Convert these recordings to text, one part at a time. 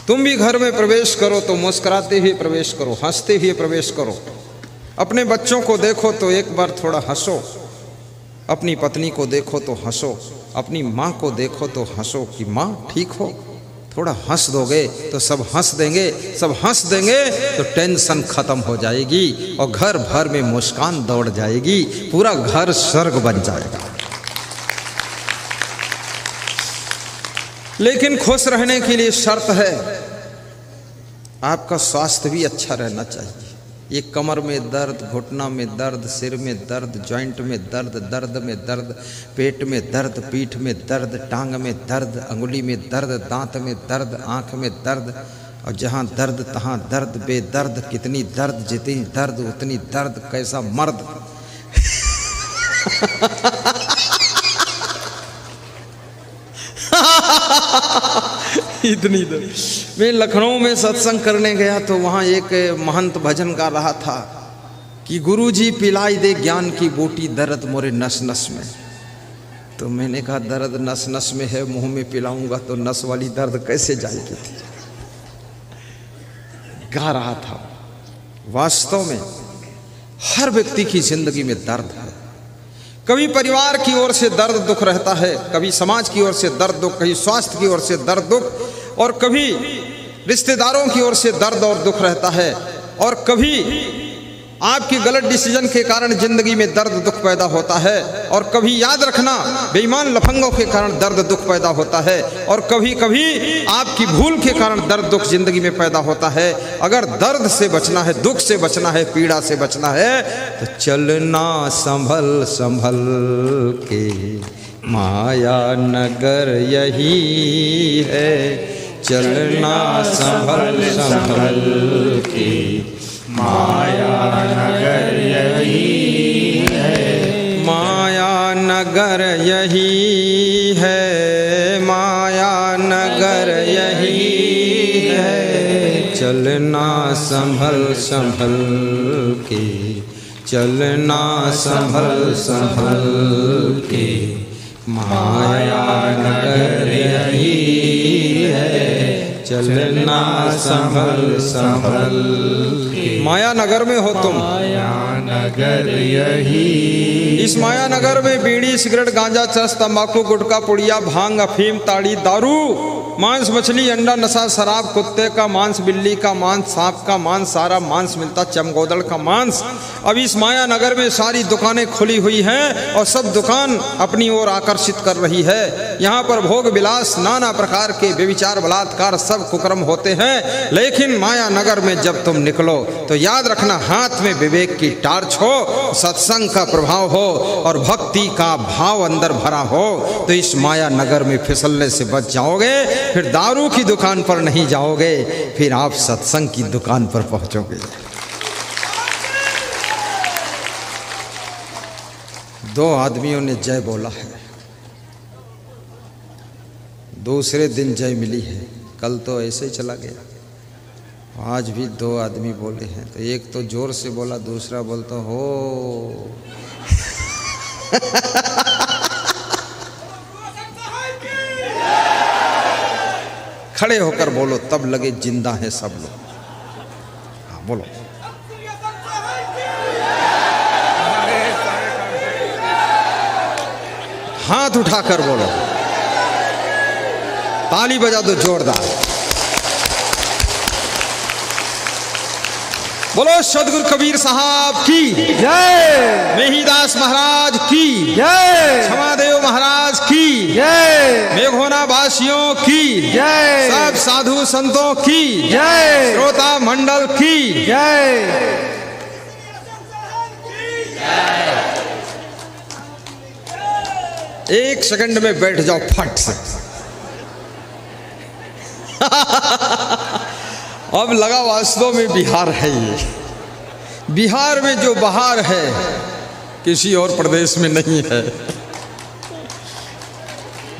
तुम भी घर में प्रवेश करो तो मुस्कुराते हुए प्रवेश करो, हंसते हुए प्रवेश करो। अपने बच्चों को देखो तो एक बार थोड़ा हंसो, अपनी पत्नी को देखो तो हंसो, अपनी माँ को देखो तो हंसो कि माँ ठीक हो। थोड़ा हंस दोगे तो सब हंस देंगे, सब हंस देंगे तो टेंशन खत्म हो जाएगी और घर भर में मुस्कान दौड़ जाएगी, पूरा घर स्वर्ग बन जाएगा। लेकिन खुश रहने के लिए शर्त है, आपका स्वास्थ्य भी अच्छा रहना चाहिए। ये कमर में दर्द, घुटना में दर्द, सिर में दर्द, जॉइंट में दर्द, दर्द में दर्द, पेट में दर्द, पीठ में दर्द, टांग में दर्द, अंगुली में दर्द, दांत में दर्द, आँख में दर्द, और जहाँ दर्द तहाँ दर्द, बेदर्द कितनी दर्द, जितनी दर्द उतनी दर्द, कैसा मर्द। इतनी दर्द। मैं लखनऊ में सत्संग करने गया तो वहाँ एक महंत भजन गा रहा था कि गुरुजी पिलाई दे ज्ञान की बूटी, दर्द मोरे नस नस में। तो मैंने कहा दर्द नस नस में है, मुंह में पिलाऊंगा तो नस वाली दर्द कैसे जाएगी। गा रहा था। वास्तव में हर व्यक्ति की जिंदगी में दर्द है। कभी परिवार की ओर से दर्द दुख रहता है, कभी समाज की ओर से दर्द दुख, कभी स्वास्थ्य की ओर से दर्द दुख, और कभी रिश्तेदारों की ओर से दर्द और दुख रहता है, और कभी आपकी गलत डिसीजन के कारण जिंदगी में दर्द दुख पैदा होता है, और कभी याद रखना बेईमान लफंगों के कारण दर्द दुख पैदा होता है, और कभी कभी आपकी भूल के कारण दर्द दुख जिंदगी में पैदा होता है। अगर दर्द से बचना है, दुख से बचना है, पीड़ा से बचना है तो चलना संभल संभल के, माया नगर यही है। चलना संभल संभल के, माया नगर यही है। माया नगर यही है, माया नगर यही है। चलना संभल संभल के, चलना संभल संभल के, माया नगर यही है। चलना संभल संभल के। माया नगर में हो तुम, माया नगर यही। इस माया नगर में बीड़ी, सिगरेट, गांजा, चरस, तंबाकू, गुटखा, पुड़िया, भांग, अफीम, ताड़ी, दारू, मांस, मछली, अंडा, नशा, शराब, कुत्ते का मांस, बिल्ली का मांस, सांप का मांस, सारा मांस मिलता, चमगोदड़ का मांस। अब इस माया नगर में सारी दुकानें खुली हुई हैं और सब दुकान अपनी ओर आकर्षित कर रही है। यहाँ पर भोग विलास, नाना प्रकार के व्यभिचार, बलात्कार, सब कुकर्म होते हैं। लेकिन माया नगर में जब तुम निकलो तो याद रखना, हाथ में विवेक की टार्च हो, सत्संग का प्रभाव हो और भक्ति का भाव अंदर भरा हो तो इस माया नगर में फिसलने से बच जाओगे। फिर दारू की दुकान पर नहीं जाओगे, फिर आप सत्संग की दुकान पर पहुंचोगे। दो आदमियों ने जय बोला है, दूसरे दिन जय मिली है। कल तो ऐसे चला गया, आज भी दो आदमी बोले हैं, तो एक तो जोर से बोला, दूसरा बोलता हो। खड़े होकर बोलो, तब लगे जिंदा है सब लोग। हाँ बोलो। हाथ उठाकर बोलो, ताली बजा दो जोरदार। बोलो सदगुरु कबीर साहब की जय, मेहीदास महाराज की जय, क्षमादेव महाराज की जय, मेघोना वासियों की जय, सब साधु संतों की जय, श्रोता मंडल की जय। एक सेकंड में बैठ जाओ फट से। अब लगा वास्तव में बिहार है ये। बिहार में जो बहार है किसी और प्रदेश में नहीं है।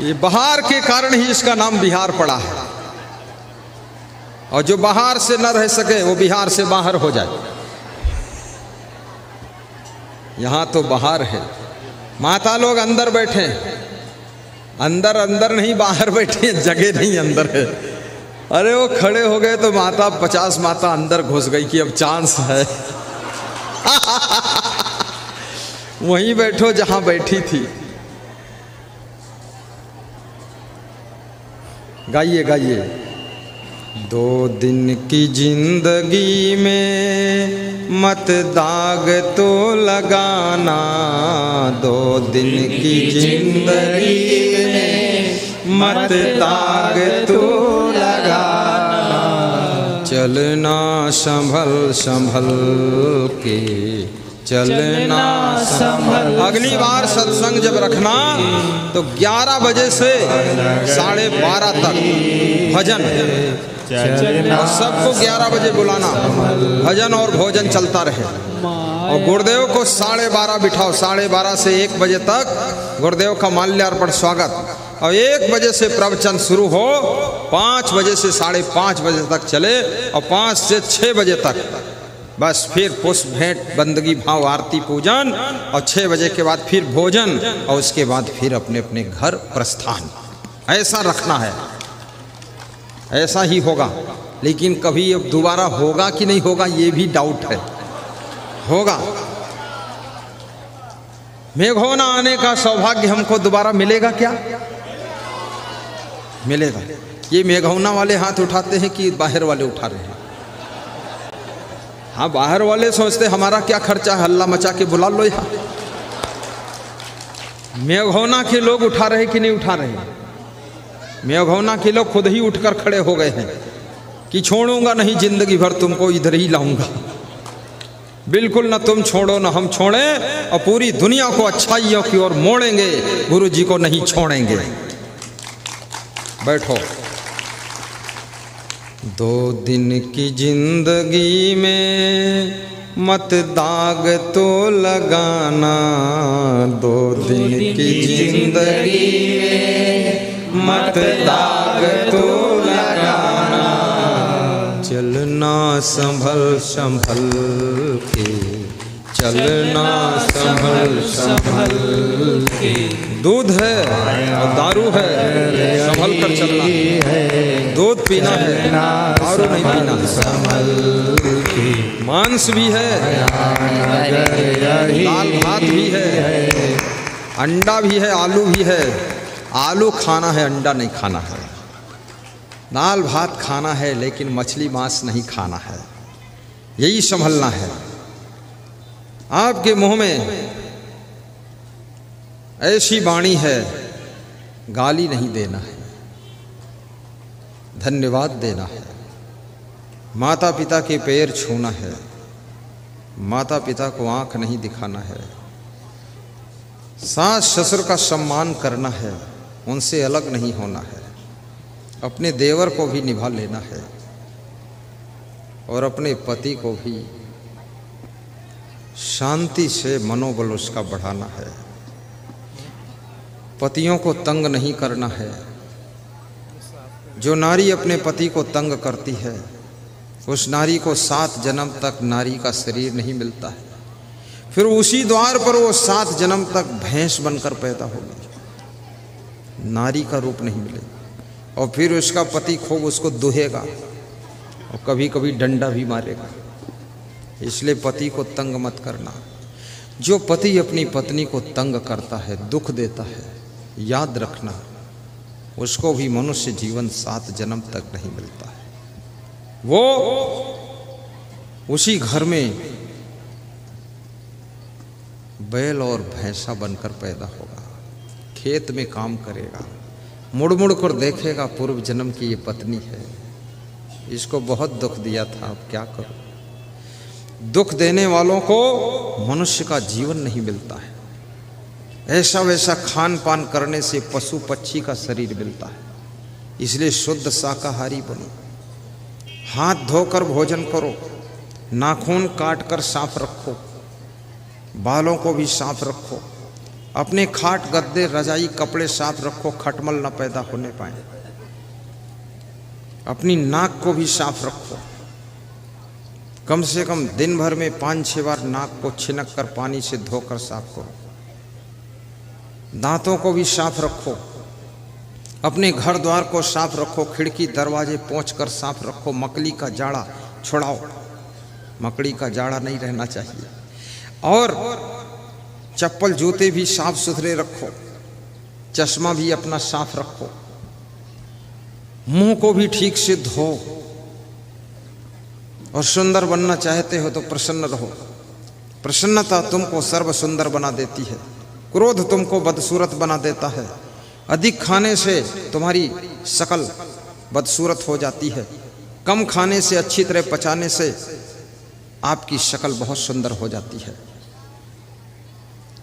ये बहार के कारण ही इसका नाम बिहार पड़ा है। और जो बाहर से न रह सके वो बिहार से बाहर हो जाए। यहाँ तो बाहर है, माता लोग अंदर बैठे, अंदर अंदर नहीं बाहर बैठे, जगह नहीं अंदर है। अरे वो खड़े हो गए तो माता 50 माता अंदर घुस गई कि अब चांस है। वहीं बैठो जहां बैठी थी। गाइए गाइए। 2 दिन की जिंदगी में मत दाग तो लगाना, 2 दिन की जिंदगी में मत दाग तो लगाना, चलना संभल संभल के, चलना संभल। अगली बार सत्संग जब रखना तो 11 बजे से 12:30 तक भजन, और सबको 11 बजे बुलाना, भजन और भोजन चलता रहे। और गुरुदेव को 12:30 बिठाओ, 12:30 से 1 बजे तक गुरुदेव का माल्यार्पण स्वागत, और 1 बजे से प्रवचन शुरू हो, 5 बजे से 5:30 बजे तक चले, और 5 से 6 बजे तक बस फिर पुष्प भेंट बंदगी भाव आरती पूजन, और 6 बजे के बाद फिर भोजन, और उसके बाद फिर अपने अपने घर प्रस्थान। ऐसा रखना है, ऐसा ही होगा। लेकिन कभी अब दोबारा होगा कि नहीं होगा ये भी डाउट है। होगा। मेघोना आने का सौभाग्य हमको दोबारा मिलेगा क्या? मिलेगा। ये मेघौना वाले हाथ उठाते हैं कि बाहर वाले उठा रहे हैं? हाँ, बाहर वाले सोचते हमारा क्या खर्चा है, हल्ला मचा के बुला लो यहाँ। मेघौना के लोग उठा रहे कि नहीं उठा रहे? मेघौना के लोग खुद ही उठकर खड़े हो गए हैं कि छोड़ूंगा नहीं, जिंदगी भर तुमको इधर ही लाऊंगा। बिल्कुल ना तुम छोड़ो ना हम छोड़े, और पूरी दुनिया को अच्छाइयों की ओर मोड़ेंगे, गुरु जी को नहीं छोड़ेंगे। बैठो। 2 दिन की जिंदगी में मत दाग तो लगाना, 2 दिन की जिंदगी में मत दाग तो लगाना, चलना संभल संभल के, चलना संभल संभल के। दूध है और दारू है, संभल कर चलना है। दूध पीना है, दारू नहीं पीना है। मांस भी है, दाल भात भी है, अंडा भी है, आलू भी है। आलू खाना है, अंडा नहीं खाना है। दाल भात खाना है, लेकिन मछली मांस नहीं खाना है। यही संभलना है। आपके मुंह में ऐसी वाणी है, गाली नहीं देना है, धन्यवाद देना है, माता पिता के पैर छूना है, माता पिता को आंख नहीं दिखाना है, सास ससुर का सम्मान करना है, उनसे अलग नहीं होना है, अपने देवर को भी निभा लेना है, और अपने पति को भी शांति से मनोबल उसका बढ़ाना है। पतियों को तंग नहीं करना है। जो नारी अपने पति को तंग करती है, उस नारी को 7 जन्म तक नारी का शरीर नहीं मिलता है। फिर उसी द्वार पर वो 7 जन्म तक भैंस बनकर पैदा होगी, नारी का रूप नहीं मिलेगा। और फिर उसका पति खूब उसको दुहेगा और कभी कभी डंडा भी मारेगा। इसलिए पति को तंग मत करना। जो पति अपनी पत्नी को तंग करता है, दुख देता है, याद रखना उसको भी मनुष्य जीवन 7 जन्म तक नहीं मिलता है। वो उसी घर में बैल और भैंसा बनकर पैदा होगा, खेत में काम करेगा, मुड़ मुड़ कर देखेगा पूर्व जन्म की ये पत्नी है, इसको बहुत दुख दिया था, अब क्या करूं। दुख देने वालों को मनुष्य का जीवन नहीं मिलता है। ऐसा वैसा खान पान करने से पशु पक्षी का शरीर मिलता है। इसलिए शुद्ध शाकाहारी बनो, हाथ धोकर भोजन करो, नाखून काट कर साफ रखो, बालों को भी साफ रखो, अपने खाट गद्दे रजाई कपड़े साफ रखो, खटमल न पैदा होने पाए, अपनी नाक को भी साफ रखो। कम से कम दिन भर में 5-6 बार नाक को छिनक कर पानी से धोकर साफ करो। दांतों को भी साफ रखो, अपने घर द्वार को साफ रखो, खिड़की दरवाजे पोंछकर साफ रखो, मकड़ी का जाड़ा छुड़ाओ, मकड़ी का जाड़ा नहीं रहना चाहिए। और चप्पल जूते भी साफ सुथरे रखो, चश्मा भी अपना साफ रखो, मुंह को भी ठीक से धो, और सुंदर बनना चाहते हो तो प्रसन्न रहो। प्रसन्नता तुमको सर्व सुंदर बना देती है, क्रोध तुमको बदसूरत बना देता है, अधिक खाने से तुम्हारी शकल बदसूरत हो जाती है, कम खाने से, अच्छी तरह पचाने से आपकी शक्ल बहुत सुंदर हो जाती है,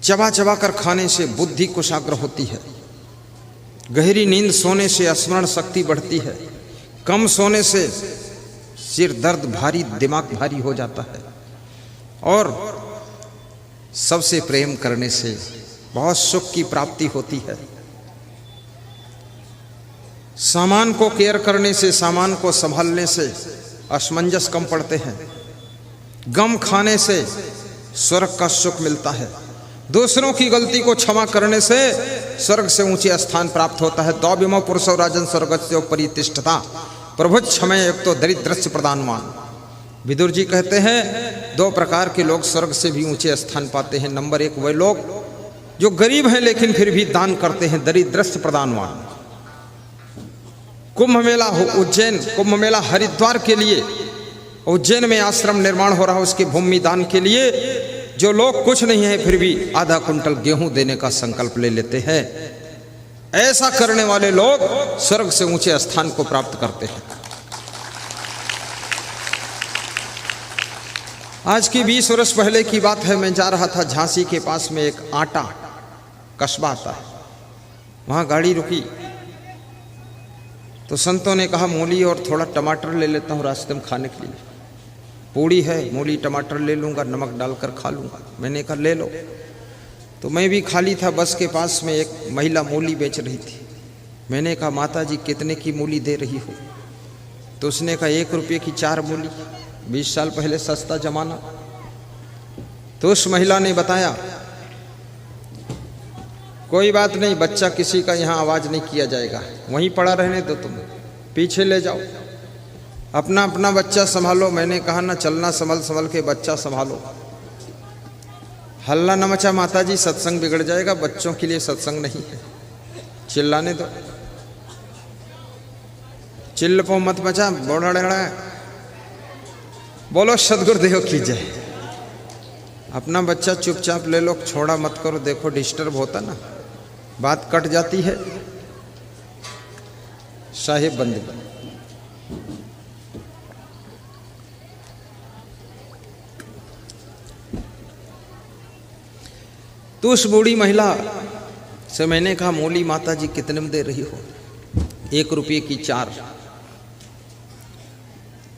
चबा चबा कर खाने से बुद्धि कुशाग्र होती है, गहरी नींद सोने से स्मरण शक्ति बढ़ती है, कम सोने से सिर दर्द भारी, दिमाग भारी हो जाता है, और सबसे प्रेम करने से बहुत सुख की प्राप्ति होती है। सामान को केयर करने से, सामान को संभालने से असमंजस कम पड़ते हैं, गम खाने से स्वर्ग का सुख मिलता है, दूसरों की गलती को क्षमा करने से स्वर्ग से ऊंचे स्थान प्राप्त होता है। द्वाविमो पुरुषो राजन स्वर्गस्य परितिष्ठता प्रभुज क्षमय एक तो दरिद्रस्य प्रदानवान। विदुर जी कहते हैं 2 प्रकार के लोग स्वर्ग से भी ऊंचे स्थान पाते हैं। नंबर 1 वे लोग जो गरीब हैं लेकिन फिर भी दान करते हैं, दरिद्रस्य प्रदानवान। कुंभ मेला हो उज्जैन, कुंभ मेला हरिद्वार के लिए उज्जैन में आश्रम निर्माण हो रहा है, उसके भूमि दान के लिए जो लोग कुछ नहीं है फिर भी आधा कुंटल गेहूं देने का संकल्प ले लेते हैं, ऐसा करने वाले लोग स्वर्ग से ऊंचे स्थान को प्राप्त करते हैं। आज की 20 वर्ष पहले की बात है, मैं जा रहा था झांसी के पास में एक आटा कस्बा आता है, वहां गाड़ी रुकी तो संतों ने कहा मूली और थोड़ा टमाटर ले लेता हूँ रास्ते में खाने के लिए। पूड़ी है, मूली टमाटर ले लूँगा, नमक डालकर खा लूँगा। मैंने कहा ले लो। तो मैं भी खाली था, बस के पास में एक महिला मूली बेच रही थी। मैंने कहा माता जी कितने की मूली दे रही हो? तो उसने कहा 1 रुपये की 4 मूली। 20 साल पहले सस्ता जमाना। तो उस महिला ने बताया कोई बात नहीं, बच्चा किसी का यहाँ आवाज़ नहीं किया जाएगा, वहीं पड़ा रहने दो, तुम पीछे ले जाओ, अपना अपना बच्चा संभालो। मैंने कहा ना, चलना संभल संभल के बच्चा संभालो, हल्ला न मचा माता जी, सत्संग बिगड़ जाएगा, बच्चों के लिए सत्संग नहीं है, चिल्लाने दो, चिल्ल पो मत मचा, बोड़ा बोलो सदगुरुदेव की जय। अपना बच्चा चुपचाप ले लो, छोड़ा मत करो। देखो डिस्टर्ब होता ना, बात कट जाती है। साहिब बंदगी तो उस बूढ़ी महिला से मैंने कहा मूली माता जी कितने में दे रही हो? 1 रुपये की 4।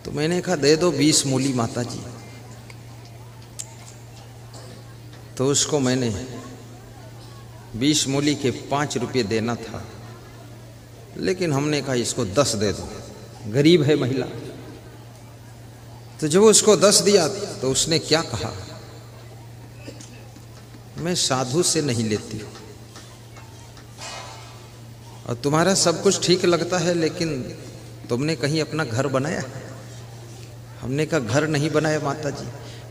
तो मैंने कहा दे दो 20 मूली माता जी। तो उसको मैंने 20 मूली के 5 रुपये देना था, लेकिन हमने कहा इसको 10 दे दो, गरीब है महिला। तो जब उसको 10 दिया तो उसने क्या कहा, मैं साधु से नहीं लेती हूँ और तुम्हारा सब कुछ ठीक लगता है, लेकिन तुमने कहीं अपना घर बनाया है? हमने कहा घर नहीं बनाया माता जी।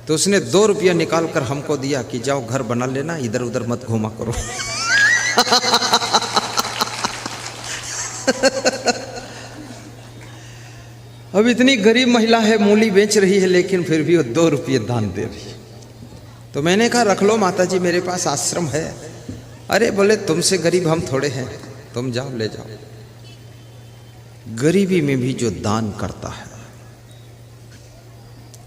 तो उसने 2 रुपया निकाल कर हमको दिया कि जाओ घर बना लेना, इधर उधर मत घूमा करो। अब इतनी गरीब महिला है, मूली बेच रही है, लेकिन फिर भी वो 2 रुपये दान दे रही है। तो मैंने कहा रख लो माता जी, मेरे पास आश्रम है। अरे बोले तुमसे गरीब हम थोड़े हैं, तुम जाओ ले जाओ। गरीबी में भी जो दान करता है,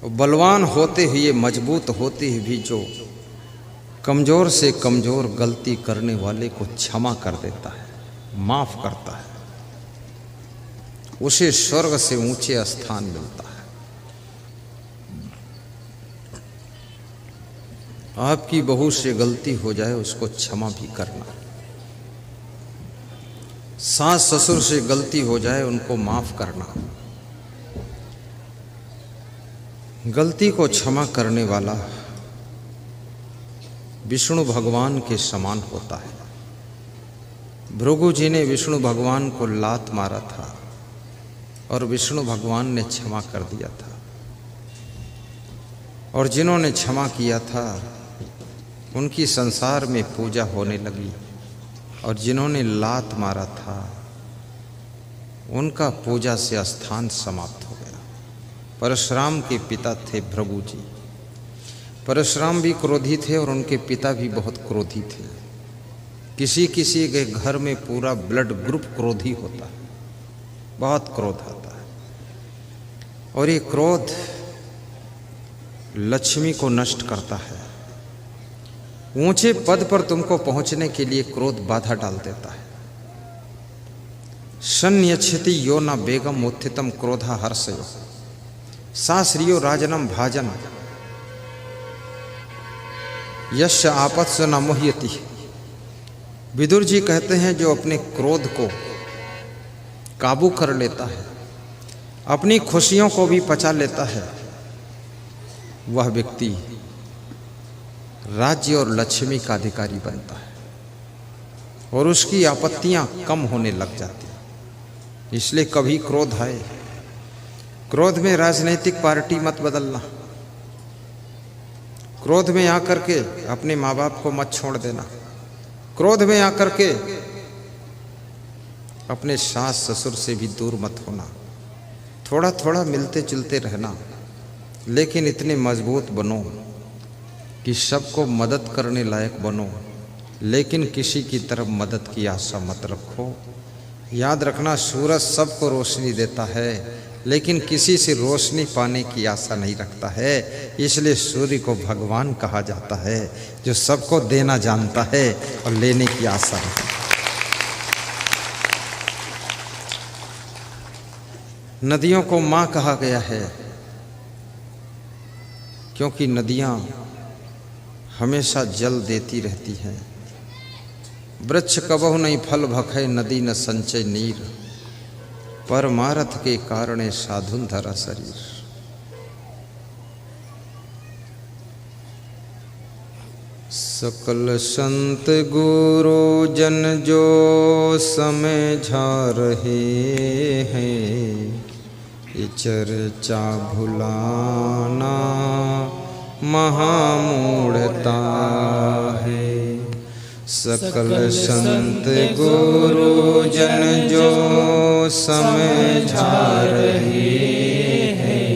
बलवान होते हुए, मजबूत होते हुए भी जो कमजोर से कमजोर गलती करने वाले को क्षमा कर देता है, माफ करता है, उसे स्वर्ग से ऊंचे स्थान मिलता है। आपकी बहू से गलती हो जाए उसको क्षमा भी करना, सास ससुर से गलती हो जाए उनको माफ करना। गलती को क्षमा करने वाला विष्णु भगवान के समान होता है। भृगु जी ने विष्णु भगवान को लात मारा था और विष्णु भगवान ने क्षमा कर दिया था, और जिन्होंने क्षमा किया था उनकी संसार में पूजा होने लगी, और जिन्होंने लात मारा था उनका पूजा से स्थान समाप्त हो गया। परशुराम के पिता थे भृगु जी। परशुराम भी क्रोधी थे और उनके पिता भी बहुत क्रोधी थे। किसी किसी के घर में पूरा ब्लड ग्रुप क्रोधी होता है, बहुत क्रोध आता है, और ये क्रोध लक्ष्मी को नष्ट करता है। ऊंचे पद पर तुमको पहुंचने के लिए क्रोध बाधा डाल देता है। संयच्छति यो न बेगम उत्थितम क्रोधा हर्षयो साश्रियो राजनम भाजन यश आपत्स न मुह्यति। विदुर जी कहते हैं जो अपने क्रोध को काबू कर लेता है, अपनी खुशियों को भी पचा लेता है, वह व्यक्ति राज्य और लक्ष्मी का अधिकारी बनता है और उसकी आपत्तियां कम होने लग जाती हैं। इसलिए कभी क्रोध आए, क्रोध में राजनीतिक पार्टी मत बदलना, क्रोध में आकर के अपने माँ बाप को मत छोड़ देना, क्रोध में आकर के अपने सास ससुर से भी दूर मत होना। थोड़ा थोड़ा मिलते जुलते रहना, लेकिन इतने मजबूत बनो कि सबको मदद करने लायक बनो, लेकिन किसी की तरफ मदद की आशा मत रखो। याद रखना, सूरज सबको रोशनी देता है, लेकिन किसी से रोशनी पाने की आशा नहीं रखता है। इसलिए सूर्य को भगवान कहा जाता है, जो सबको देना जानता है और लेने की आशा रखता है। नदियों को माँ कहा गया है, क्योंकि नदियाँ हमेशा जल देती रहती हैं। वृक्ष कबहु नहीं फल भखे, नदी न संचय नीर, परमारथ के कारणे साधुन धरा शरीर। सकल संत गुरु जन जो समझा रहे हैं, ये चर्चा भुलाना महामूढ़ता है। सकल संत गुरु जन जो समझा रहे हैं,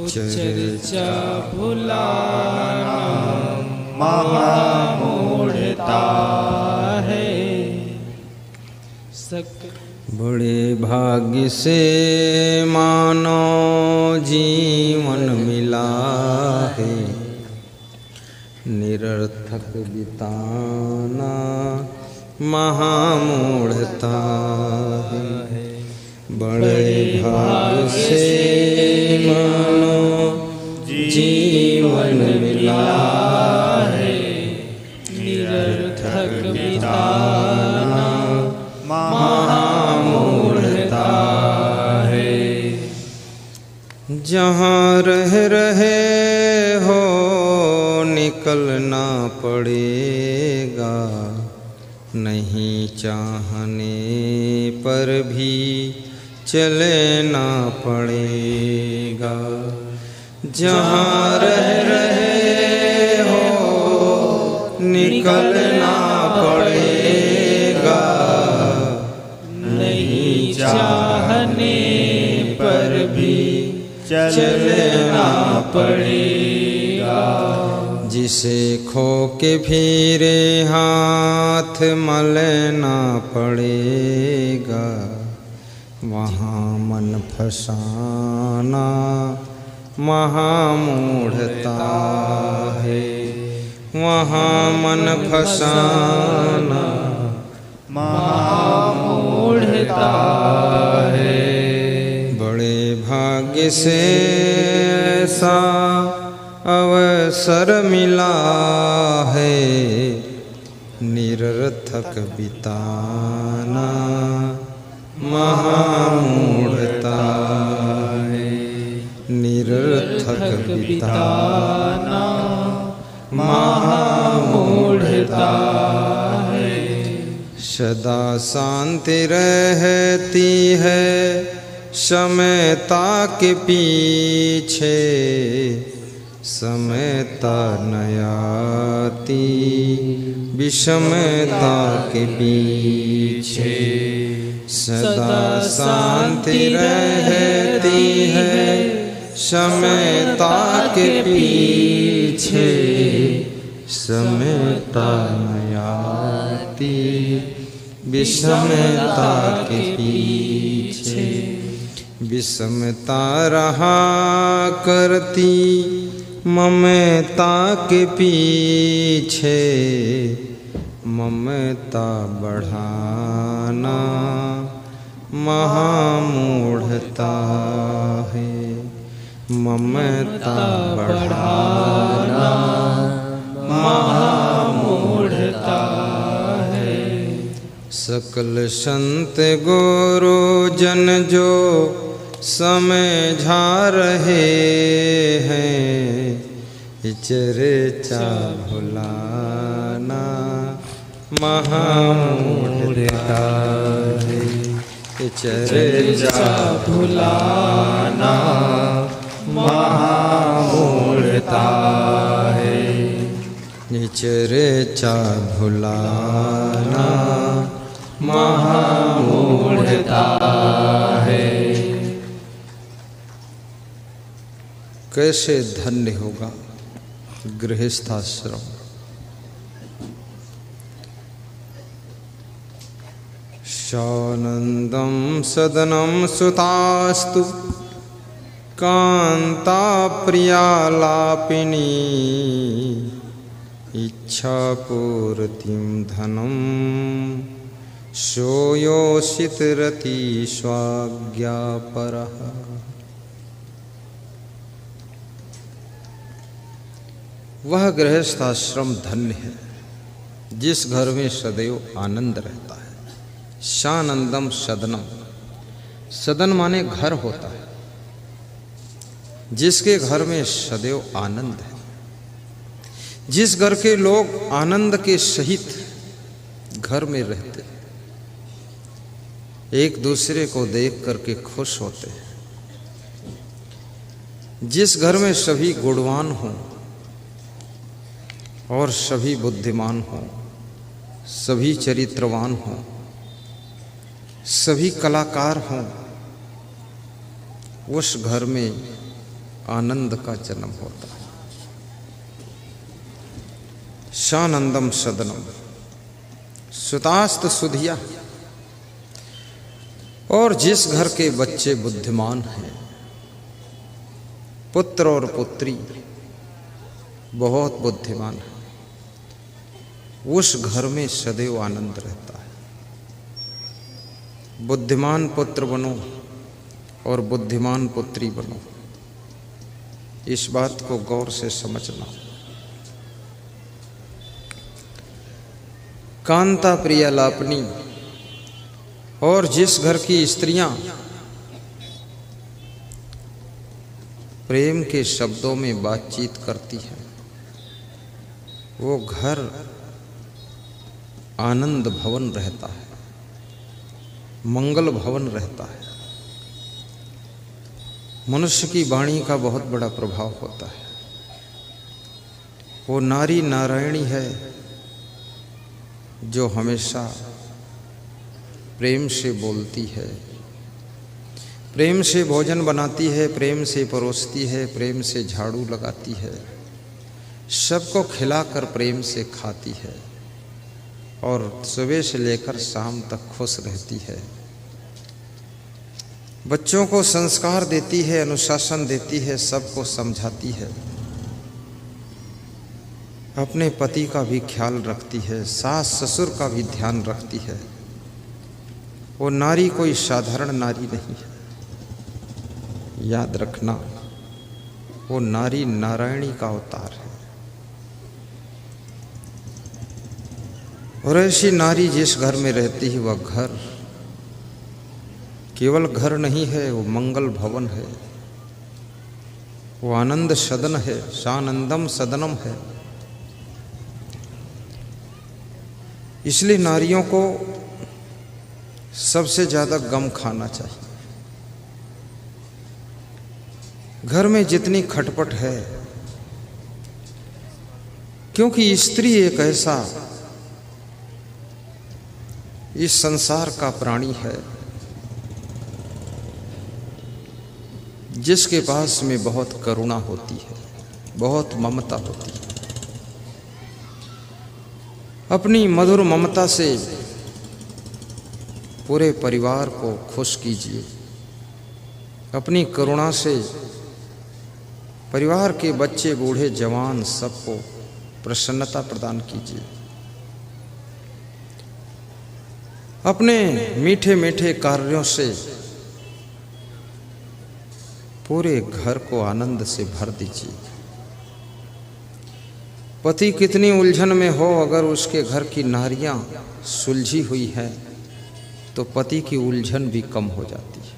चर्चा भुलाना महामूढ़ता है। बड़े भाग्य से मानो जीवन मिला है, निरर्थक बिताना महामूढ़ता है। बड़े भाग्य से मानो जीवन मिला है, निरर्थक बिताना महामूढ़ता है। जहाँ रह रहे हो निकलना पड़ेगा, नहीं चाहने पर भी चलना पड़ेगा। जहाँ रह रहे हो निकलना पड़ेगा, नहीं चाहने पर भी चलना पड़ेगा। जिसे खो के फिरे हाथ मलना पड़ेगा, वहाँ मन फसाना महामूढ़ता है। वहाँ मन फसाना महामूढ़ता है। बड़े भाग्य से ऐसा अवसर मिला है, निरर्थक बिताना महामूढ़ता है। निरर्थक बिताना महामूढ़ता है। सदा शांति रहती है समयता के पीछे, समयता न आती विषमता के पीछे। सदा शांति रहती है समयता के पीछे, समयता न आती विषमता के पीछे। विषमता रहा करती ममता के पीछे, ममता बढ़ाना महामूढ़ता है, ममता बढ़ाना महामूढ़ता है। सकल संत गुरु जन जो समझा रहे हैं, चर्चा भुलाना महामूढ़ता है, चर्चा भुलाना महामूढ़ता है, चर्चा भुलाना महामूढ़ता है। कैसे धन्य होगा गृहस्थाश्रम। शानंदम सदनम सुतास्तु कांता प्रियालापिनी, इच्छा पूर्तिम धनम सोयोषित रति स्वाज्ञापरः। वह गृहस्थाश्रम धन्य है जिस घर में सदैव आनंद रहता है। शानंदम सदनम, सदन माने घर होता है, जिसके घर में सदैव आनंद है, जिस घर के लोग आनंद के सहित घर में रहते, एक दूसरे को देख करके खुश होते हैं, जिस घर में सभी गुणवान हों और सभी बुद्धिमान हों, सभी चरित्रवान हों, सभी कलाकार हों, उस घर में आनंद का जन्म होता है। शानंदम सदनम, सुतास्त सुधिया, और जिस घर के बच्चे बुद्धिमान हैं, पुत्र और पुत्री बहुत बुद्धिमान है, उस घर में सदैव आनंद रहता है। बुद्धिमान पुत्र बनो और बुद्धिमान पुत्री बनो, इस बात को गौर से समझना। कांता प्रियालापनी, और जिस घर की स्त्रियां प्रेम के शब्दों में बातचीत करती हैं, वो घर आनंद भवन रहता है, मंगल भवन रहता है। मनुष्य की वाणी का बहुत बड़ा प्रभाव होता है। वो नारी नारायणी है जो हमेशा प्रेम से बोलती है, प्रेम से भोजन बनाती है, प्रेम से परोसती है, प्रेम से झाड़ू लगाती है, सबको खिलाकर प्रेम से खाती है और सुबह से लेकर शाम तक खुश रहती है। बच्चों को संस्कार देती है, अनुशासन देती है, सबको समझाती है, अपने पति का भी ख्याल रखती है, सास ससुर का भी ध्यान रखती है। वो नारी कोई साधारण नारी नहीं है, याद रखना, वो नारी नारायणी का अवतार है। और ऐसी नारी जिस घर में रहती है, वह घर केवल घर नहीं है, वो मंगल भवन है, वो आनंद सदन है, शानंदम सदनम है। इसलिए नारियों को सबसे ज़्यादा गम खाना चाहिए। घर में जितनी खटपट है, क्योंकि स्त्री एक ऐसा इस संसार का प्राणी है जिसके पास में बहुत करुणा होती है, बहुत ममता होती है। अपनी मधुर ममता से पूरे परिवार को खुश कीजिए। अपनी करुणा से परिवार के बच्चे, बूढ़े, जवान सबको प्रसन्नता प्रदान कीजिए। अपने मीठे मीठे कार्यों से पूरे घर को आनंद से भर दीजिए। पति कितनी उलझन में हो, अगर उसके घर की नारियां सुलझी हुई है तो पति की उलझन भी कम हो जाती है।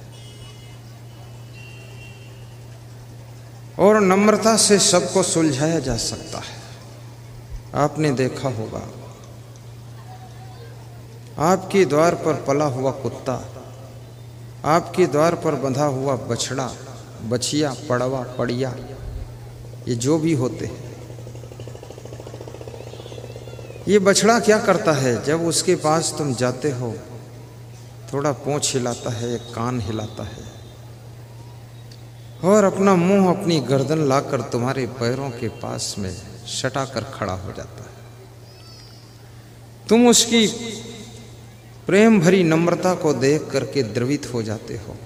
और नम्रता से सबको सुलझाया जा सकता है। आपने देखा होगा, आपके द्वार पर पला हुआ कुत्ता, आपके द्वार पर बंधा हुआ बछड़ा, बछिया, पड़वा, पड़िया, ये जो भी होते हैं, ये बछड़ा क्या करता है? जब उसके पास तुम जाते हो, थोड़ा पूंछ हिलाता है, कान हिलाता है और अपना मुंह, अपनी गर्दन लाकर तुम्हारे पैरों के पास में सटा कर खड़ा हो जाता है। तुम उसकी प्रेम भरी नम्रता को देख करके द्रवित हो जाते हो।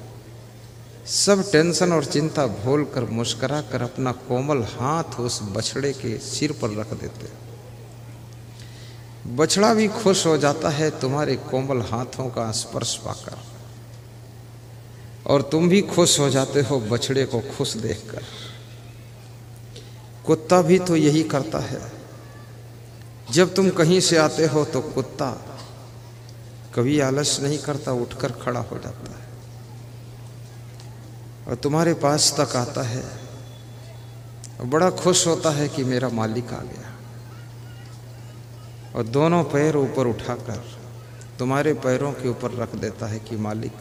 सब टेंशन और चिंता भूल कर मुस्कुरा कर अपना कोमल हाथ उस बछड़े के सिर पर रख देते हो। बछड़ा भी खुश हो जाता है तुम्हारे कोमल हाथों का स्पर्श पाकर, और तुम भी खुश हो जाते हो बछड़े को खुश देखकर। कुत्ता भी तो यही करता है। जब तुम कहीं से आते हो तो कुत्ता कभी आलस नहीं करता, उठकर खड़ा हो जाता है और तुम्हारे पास तक आता है और बड़ा खुश होता है कि मेरा मालिक आ गया, और दोनों पैर ऊपर उठाकर तुम्हारे पैरों के ऊपर रख देता है कि मालिक,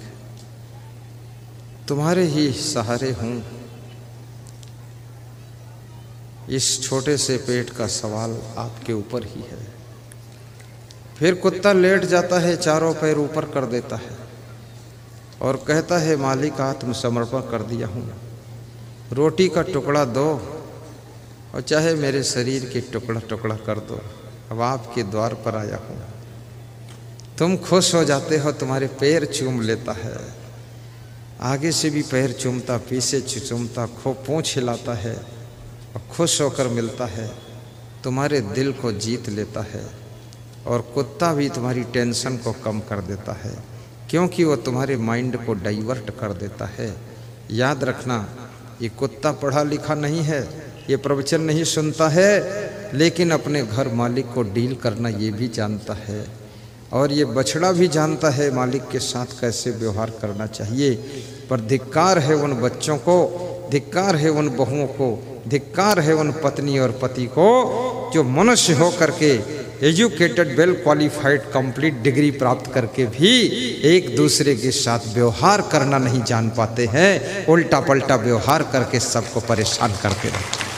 तुम्हारे ही सहारे हूँ। इस छोटे से पेट का सवाल आपके ऊपर ही है। फिर कुत्ता लेट जाता है, चारों पैर ऊपर कर देता है और कहता है, मालिक आत्मसमर्पण कर दिया हूँ, रोटी का टुकड़ा दो और चाहे मेरे शरीर के टुकड़ा टुकड़ा कर दो, अब आपके द्वार पर आया हूँ। तुम खुश हो जाते हो, तुम्हारे पैर चूम लेता है, आगे से भी पैर चूमता, पीछे चूमता, खूब पूंछ हिलाता है और खुश होकर मिलता है, तुम्हारे दिल को जीत लेता है। और कुत्ता भी तुम्हारी टेंशन को कम कर देता है, क्योंकि वो तुम्हारे माइंड को डाइवर्ट कर देता है। याद रखना, ये कुत्ता पढ़ा लिखा नहीं है, ये प्रवचन नहीं सुनता है, लेकिन अपने घर मालिक को डील करना ये भी जानता है। और ये बछड़ा भी जानता है मालिक के साथ कैसे व्यवहार करना चाहिए। पर धिक्कार है उन बच्चों को, धिक्कार है उन बहुओं को, धिक्कार है उन पत्नी और पति को जो मनुष्य हो करके, educated, well qualified, complete degree प्राप्त करके भी एक दूसरे के साथ व्यवहार करना नहीं जान पाते हैं, उल्टा पलटा व्यवहार करके सबको परेशान करते रहते हैं।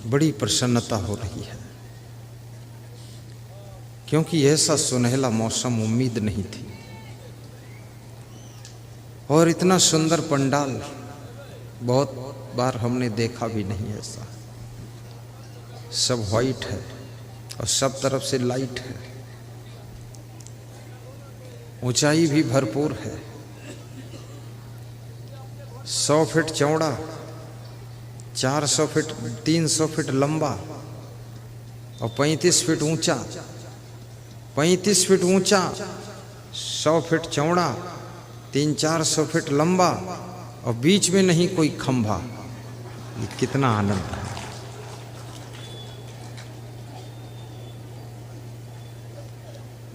बड़ी प्रसन्नता हो रही है, क्योंकि ऐसा सुनहला मौसम उम्मीद नहीं थी। और इतना सुंदर पंडाल बहुत बार हमने देखा भी नहीं ऐसा। सब वाइट है और सब तरफ से लाइट है, ऊंचाई भी भरपूर है। 100 फीट चौड़ा, 400 फीट, 300 फीट लंबा और 35 फीट ऊंचा, 35 फीट ऊंचा, 100 फीट चौड़ा, 300-400 फीट लंबा और बीच में नहीं कोई खंभा। ये कितना आनंद है।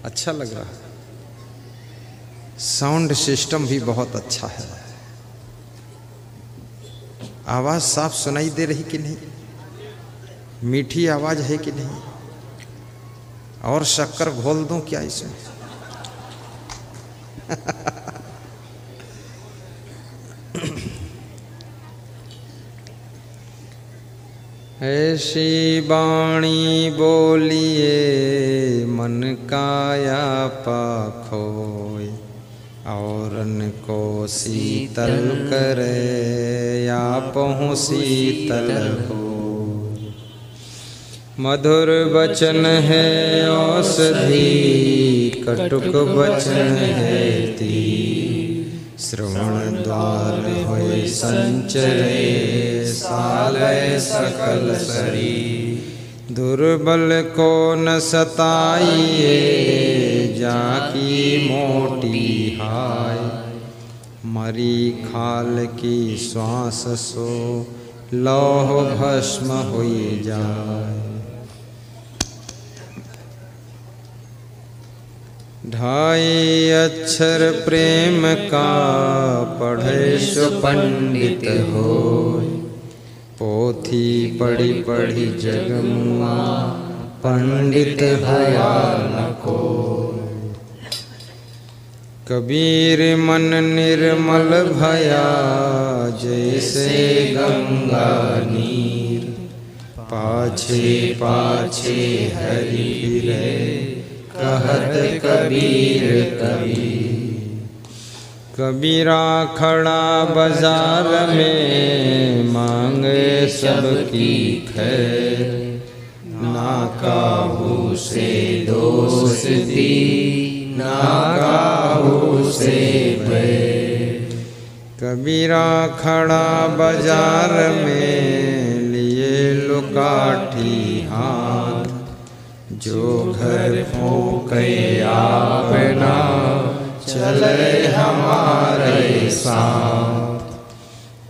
अच्छा लग रहा है। साउंड सिस्टम भी बहुत अच्छा है। आवाज साफ सुनाई दे रही कि नहीं? मीठी आवाज है कि नहीं? और शक्कर घोल दूं क्या इसमें? ऐसी बाणी बोलिए मन काया पाखोय, औरन को शीतल करे आपहु शीतल हो। मधुर वचन है औषधि, कटुक वचन है तीर। श्रवण द्वार होय संचरे, सालय सकल शरीर। दुर्बल को न सताइए, जाकी मोटी हाय। मरी खाल की श्वास सो, लौह भस्म होई जाय। ढाई अक्षर प्रेम का, पढ़े सो पंडित होय। पोथी पढ़ी पढ़ी जग मुआ, पंडित भया न कोय। कबीर मन निर्मल भया, जैसे गंगा नीर। पाछे पाछे हरि फिरे, कहत कबीर कबीर। कबीरा खड़ा बाजार में, मांगे सबकी खैर। ना काहू से दोष दी, ना काहू से बैर। कबीरा खड़ा बाजार में, लिए लुकाठी हाथ। जो घर फूके अपना, चले हमारे साथ।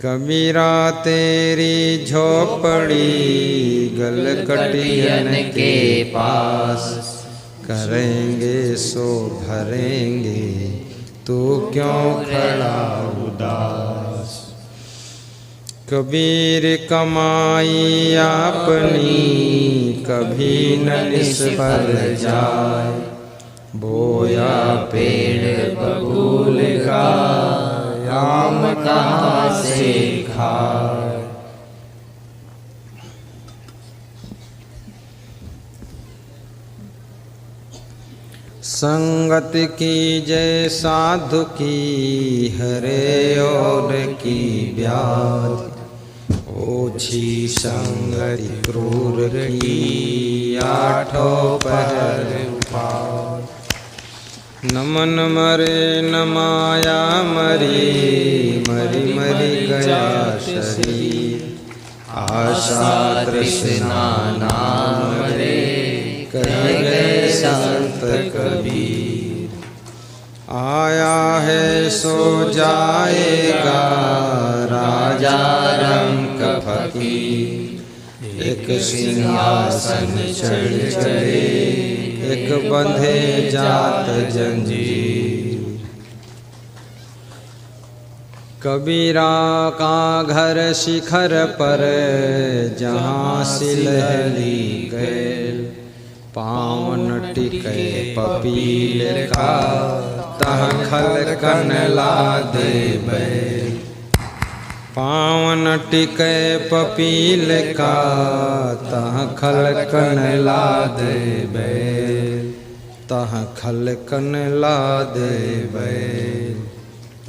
कबीरा तेरी झोपड़ी, गलकटियन के पास। करेंगे सो भरेंगे, तू क्यों खड़ा उदास। कबीर कमाई आपनी, कभी न निष्फल जाय। बोया पेड़ बबूल का, आम कहाँ से खाए। संगत की जय साधु की, हरे और की व्याधि। ओछी संगति क्रूर की, आठों पहर उपाय। नमन मरे न माया मरी, मरी मरी गया शरीर। आशा तृष्णा नाम मरे, कह गए संत कबीर। आया है सो जाएगा, राजा रंग फकीर। एक सिंहासन चढ़ चढ़े, एक बंधे जात जंजीर। कबीरा का घर शिखर पर, जहाँ सिलहली गैल। पावन टिके पपील का, तह खल कन ला दे बैल। पावन टिके पपील का, तह खल कन ला दे बैल। तह खल कन ला दे बैल।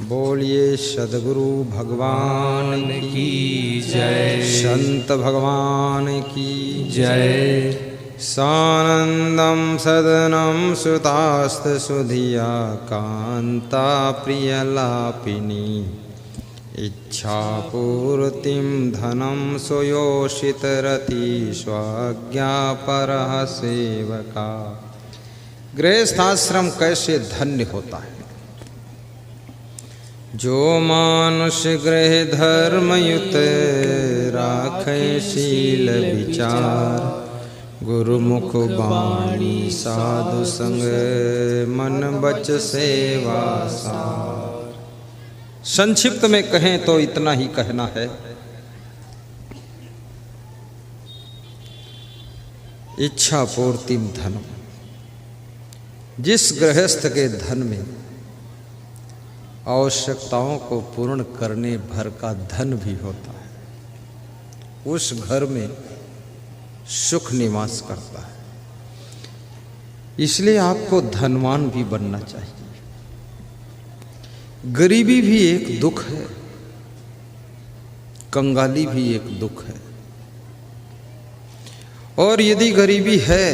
बोलिए सद्गुरु भगवान की जय, संत भगवान की जय। सानंदम सदनम सुतास्त सुधिया, कांता प्रियलापिनी। इच्छा पूर्तिम धनम सुयोषित रति, स्वाज्ञा परः सेवका। गृहस्थाश्रम कैसे धन्य होता है। जो मानुष गृह धर्मयुत, राखे शील विचार। गुरुमुख वाणी साधु संग, मन बच सेवा सार। संक्षिप्त में कहें तो इतना ही कहना है इच्छा पूर्तिम धनम। जिस गृहस्थ के धन में आवश्यकताओं को पूर्ण करने भर का धन भी होता है, उस घर में सुख निवास करता है। इसलिए आपको धनवान भी बनना चाहिए। गरीबी भी एक दुख है, कंगाली भी एक दुख है। और यदि गरीबी है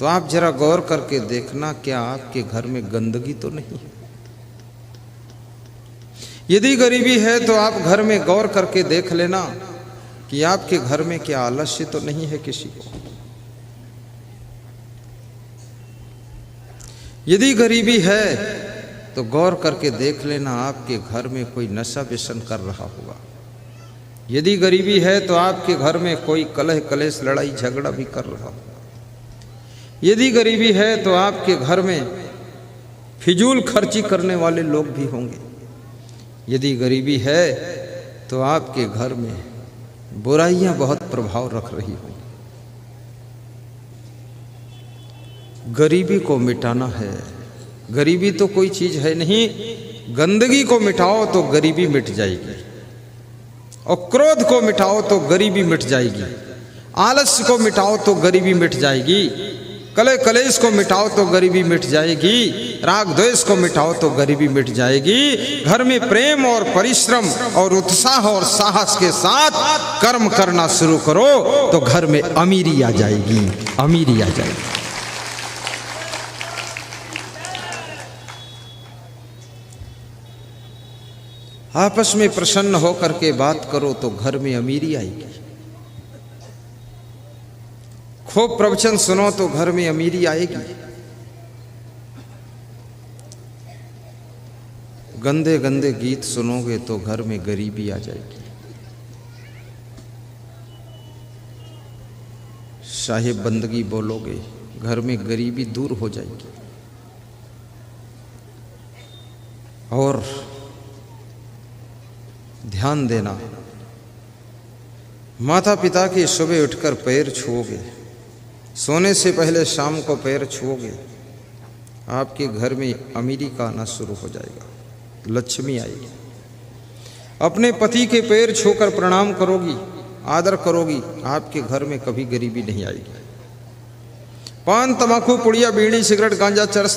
तो आप जरा गौर करके देखना, क्या आपके घर में गंदगी तो नहीं है? यदि गरीबी है तो आप घर में गौर करके देख लेना कि आपके घर में क्या आलस्य तो नहीं है किसी को। यदि गरीबी है तो गौर करके देख लेना आपके घर में कोई नशा व्यसन कर रहा होगा। यदि गरीबी है तो आपके घर में कोई कलह कलेश लड़ाई झगड़ा भी कर रहा होगा। यदि गरीबी है तो आपके घर में फिजूल खर्ची करने वाले लोग भी होंगे। यदि गरीबी है तो आपके घर में बुराइयां बहुत प्रभाव रख रही होंगी। गरीबी को मिटाना है। गरीबी तो कोई चीज है नहीं, गंदगी को मिटाओ तो गरीबी मिट जाएगी, और क्रोध को मिटाओ तो गरीबी मिट जाएगी, आलस्य को मिटाओ तो गरीबी मिट जाएगी, कलह कलेश को मिटाओ तो गरीबी मिट जाएगी, राग द्वेष को मिटाओ तो गरीबी मिट जाएगी। घर में प्रेम और परिश्रम और उत्साह और साहस के साथ कर्म करना शुरू करो तो घर में अमीरी आ जाएगी, अमीरी आ जाएगी। आपस में प्रसन्न होकर के बात करो तो घर में अमीरी आएगी। खूब प्रवचन सुनो तो घर में अमीरी आएगी। गंदे गंदे गीत सुनोगे तो घर में गरीबी आ जाएगी। साहिब बंदगी बोलोगे घर में गरीबी दूर हो जाएगी। और ध्यान देना, माता पिता के सुबह उठकर पैर छुओगे, सोने से पहले शाम को पैर छुओगे, आपके घर में अमीरी का आना शुरू हो जाएगा, लक्ष्मी आएगी। अपने पति के पैर छूकर प्रणाम करोगी, आदर करोगी, आपके घर में कभी गरीबी नहीं आएगी। पान तंबाकू पुड़िया बीड़ी सिगरेट गांजा चरस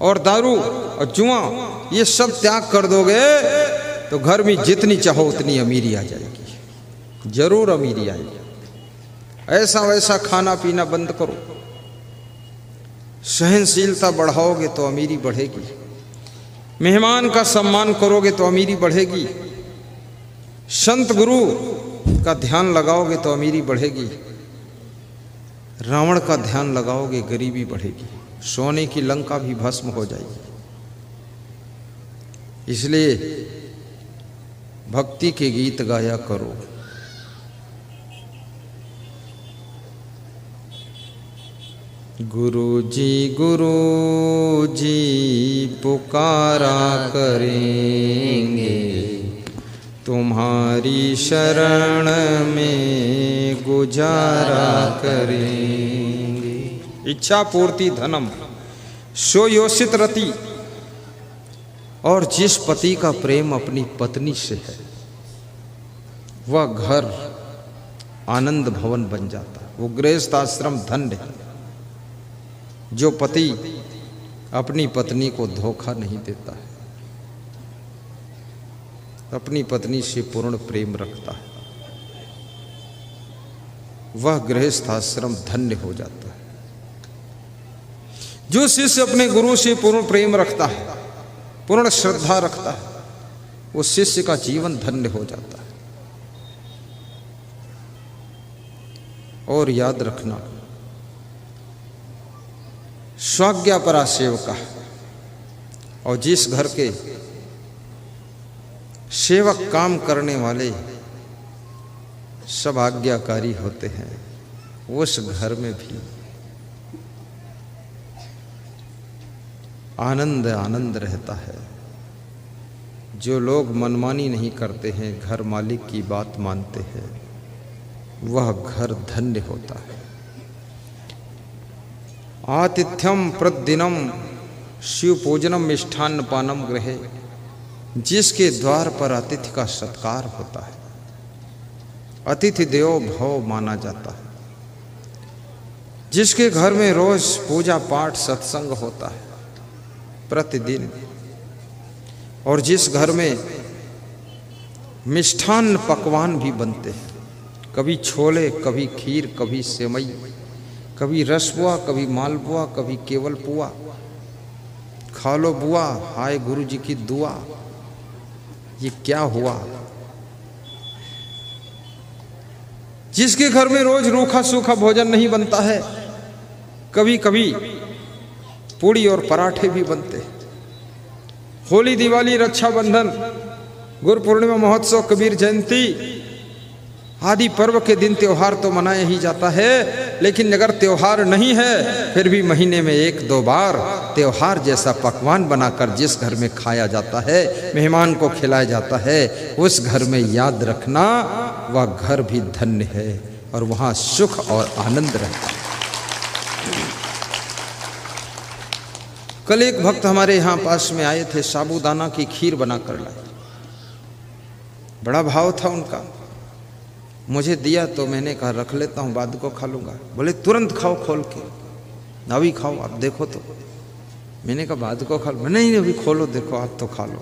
और दारू और जुआ ये सब त्याग कर दोगे तो घर में जितनी चाहो उतनी अमीरी आ जाएगी, जरूर अमीरी आएगी। ऐसा वैसा खाना पीना बंद करो, सहनशीलता बढ़ाओगे तो अमीरी बढ़ेगी। मेहमान का सम्मान करोगे तो अमीरी बढ़ेगी। संत गुरु का ध्यान लगाओगे तो अमीरी बढ़ेगी। रावण का ध्यान लगाओगे गरीबी बढ़ेगी। सोने की लंका भी भस्म हो जाएगी। इसलिए भक्ति के गीत गाया करो। गुरु जी पुकारा करेंगे, तुम्हारी शरण में गुजारा करेंगे। इच्छा पूर्ति धनम सोयोषित रति। और जिस पति का प्रेम अपनी पत्नी से है वह घर आनंद भवन बन जाता है, वो गृहस्थ आश्रम धन्य है। जो पति अपनी पत्नी को धोखा नहीं देता है, अपनी पत्नी से पूर्ण प्रेम रखता है, वह गृहस्थ आश्रम धन्य हो जाता है। जो शिष्य अपने गुरु से पूर्ण प्रेम रखता है, पूर्ण श्रद्धा रखता है, वो शिष्य का जीवन धन्य हो जाता है। और याद रखना, स्वाज्ञापरा सेवका, और जिस घर के सेवक काम करने वाले सब आज्ञाकारी होते हैं, उस घर में भी आनंद आनंद रहता है। जो लोग मनमानी नहीं करते हैं, घर मालिक की बात मानते हैं, वह घर धन्य होता है। आतिथ्यम प्रतिदिनम शिव पूजनम मिष्ठान्न पानम गृहे, जिसके द्वार पर अतिथि का सत्कार होता है, अतिथि देवो भव माना जाता है, जिसके घर में रोज पूजा पाठ सत्संग होता है प्रतिदिन, और जिस घर में मिष्ठान्न पकवान भी बनते हैं, कभी छोले, कभी खीर, कभी सेवई, कभी रसपुआ, कभी मालपुआ, कभी केवल पुआ, खा लो बुआ, हाय गुरु जी की दुआ, ये क्या हुआ। जिसके घर में रोज रूखा सूखा भोजन नहीं बनता है, कभी कभी पूड़ी और पराठे भी बनते हैं। होली, दिवाली, रक्षाबंधन, गुरु पूर्णिमा, महोत्सव, कबीर जयंती आदि पर्व के दिन त्योहार तो मनाया ही जाता है, लेकिन अगर त्योहार नहीं है फिर भी महीने में 1-2 बार त्योहार जैसा पकवान बनाकर जिस घर में खाया जाता है, मेहमान को खिलाया जाता है, उस घर में याद रखना वह घर भी धन्य है और वहाँ सुख और आनंद रहता है। कल एक भक्त हमारे यहाँ पास में आए थे, साबूदाना की खीर बनाकर लाए। बड़ा भाव था उनका, मुझे दिया तो मैंने कहा रख लेता हूँ, बाद को खा लूँगा। बोले तुरंत खाओ खोल के, अभी खाओ आप देखो तो। मैंने कहा बाद को खा लो। नहीं अभी खोलो देखो आप तो खा लो।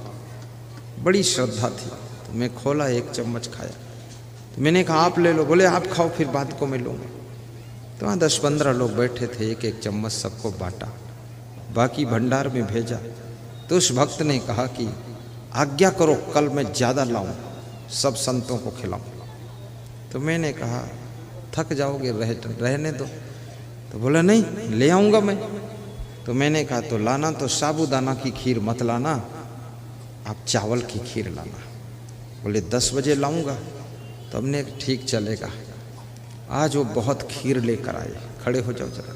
बड़ी श्रद्धा थी तो मैं खोला, 1 चम्मच खाया। तो मैंने कहा आप ले लो। बोले आप खाओ फिर बाद को मैं लूँगा। तो वहाँ 10-15 लोग बैठे थे, 1-1 चम्मच सबको बांटा, बाकी भंडार में भेजा। तो उस भक्त ने कहा कि आज्ञा करो कल मैं ज़्यादा लाऊं, सब संतों को खिलाऊं। तो मैंने कहा थक जाओगे, रहने दो। तो बोला नहीं ले आऊँगा मैं। तो मैंने कहा तो लाना तो साबूदाना की खीर मत लाना, आप चावल की खीर लाना। बोले 10 बजे लाऊंगा। तो हमने ठीक चलेगा। आज वो बहुत खीर लेकर आए। खड़े हो जाओ जरा।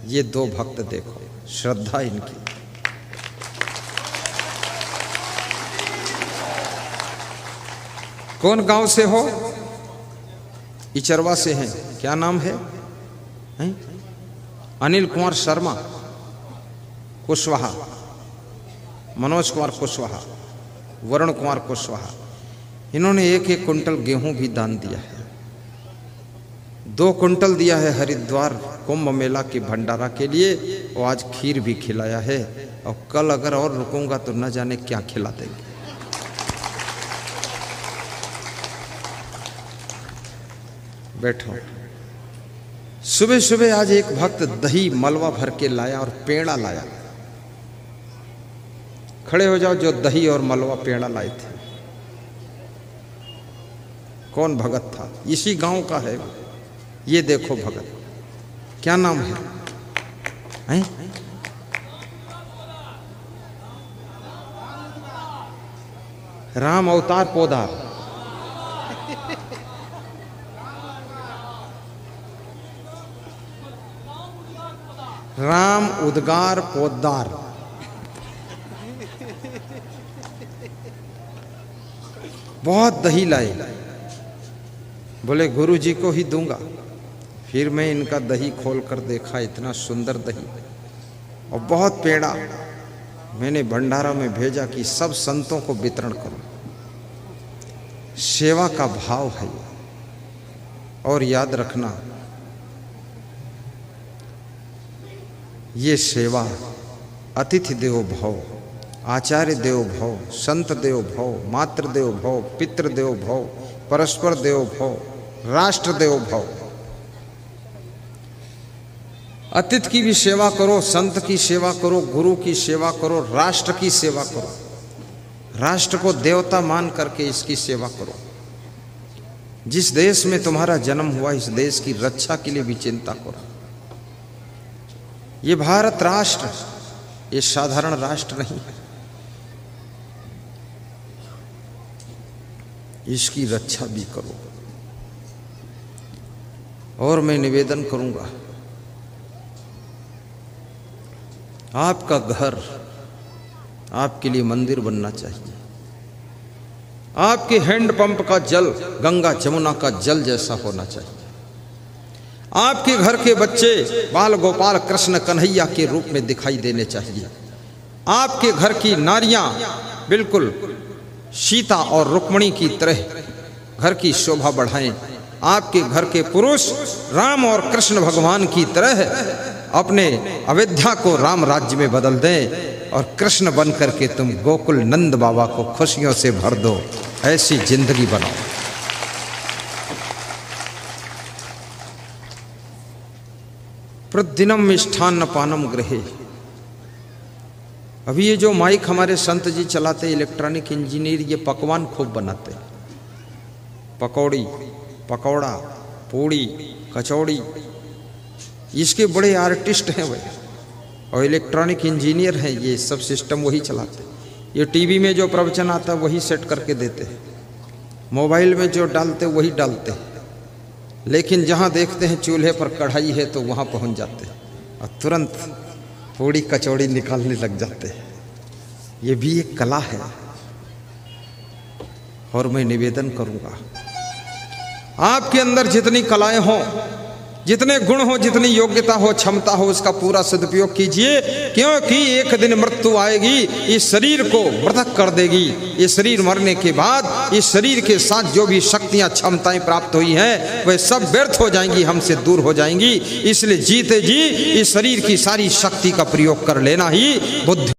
ये 2 भक्त देखो, श्रद्धा इनकी। कौन गांव से हो? इचरवा से हैं। क्या नाम है? अनिल कुमार शर्मा कुशवाहा, मनोज कुमार कुशवाहा, वरुण कुमार कुशवाहा। इन्होंने 1-1 कुंटल गेहूं भी दान दिया है। 2 कुंटल दिया है हरिद्वार कुंभ मेला के भंडारा के लिए, और आज खीर भी खिलाया है। और कल अगर और रुकूंगा तो न जाने क्या खिला देंगे। बैठो। सुबह सुबह आज एक भक्त दही मलवा भर के लाया और पेड़ा लाया। खड़े हो जाओ जो दही और मलवा पेड़ा लाए थे। कौन भगत था? इसी गांव का है। ये देखो भगत, क्या नाम है? राम अवतार पोदार। राम उद्गार पोदार। बहुत दही लाए। बोले गुरु जी को ही दूंगा। फिर मैं इनका दही खोल कर देखा, इतना सुंदर दही और बहुत पेड़ा। मैंने भंडारा में भेजा कि सब संतों को वितरण करो। सेवा का भाव है। और याद रखना, ये सेवा अतिथि देवो भव, आचार्य देवो भव, संत देवो भव, मातृ देवो भव, पितृ देवो भव, परस्पर देवो भव, राष्ट्र देवो भव। अतिथि की भी सेवा करो, संत की सेवा करो, गुरु की सेवा करो, राष्ट्र की सेवा करो। राष्ट्र को देवता मान करके इसकी सेवा करो। जिस देश में तुम्हारा जन्म हुआ, इस देश की रक्षा के लिए भी चिंता करो। ये भारत राष्ट्र, ये साधारण राष्ट्र नहीं है। इसकी रक्षा भी करो। और मैं निवेदन करूंगा, आपका घर आपके लिए मंदिर बनना चाहिए। आपके हैंडपंप का जल गंगा जमुना का जल जैसा होना चाहिए। आपके घर के बच्चे बाल गोपाल कृष्ण कन्हैया के रूप में दिखाई देने चाहिए। आपके घर की नारियां बिल्कुल सीता और रुक्मिणी की तरह घर की शोभा बढ़ाएं। आपके घर के पुरुष राम और कृष्ण भगवान की तरह अपने अयोध्या को राम राज्य में बदल दें और कृष्ण बन करके तुम गोकुल नंद बाबा को खुशियों से भर दो। ऐसी जिंदगी बनाओ। प्रतिदिनम मिष्ठान्न पानम गृहे। अभी ये जो माइक हमारे संत जी चलाते, इलेक्ट्रॉनिक इंजीनियर, ये पकवान खूब बनाते। पकौड़ी, पकौड़ा, पूड़ी, कचौड़ी, इसके बड़े आर्टिस्ट हैं भाई, और इलेक्ट्रॉनिक इंजीनियर हैं। ये सब सिस्टम वही चलाते। ये टीवी में जो प्रवचन आता है वही सेट करके देते हैं, मोबाइल में जो डालते वही डालते हैं, लेकिन जहाँ देखते हैं चूल्हे पर कढ़ाई है तो वहाँ पहुँच जाते हैं और तुरंत पूड़ी कचौड़ी निकालने लग जाते हैं। ये भी एक कला है। और मैं निवेदन करूँगा, आपके अंदर जितनी कलाएं हों, जितने गुण हो, जितनी योग्यता हो, क्षमता हो, उसका पूरा सदुपयोग कीजिए, क्योंकि एक दिन मृत्यु आएगी, इस शरीर को मृतक कर देगी। ये शरीर मरने के बाद इस शरीर के साथ जो भी शक्तियां क्षमताएं प्राप्त हुई हैं वह सब व्यर्थ हो जाएंगी, हमसे दूर हो जाएंगी। इसलिए जीते जी इस शरीर की सारी शक्ति का प्रयोग कर लेना ही बुद्धि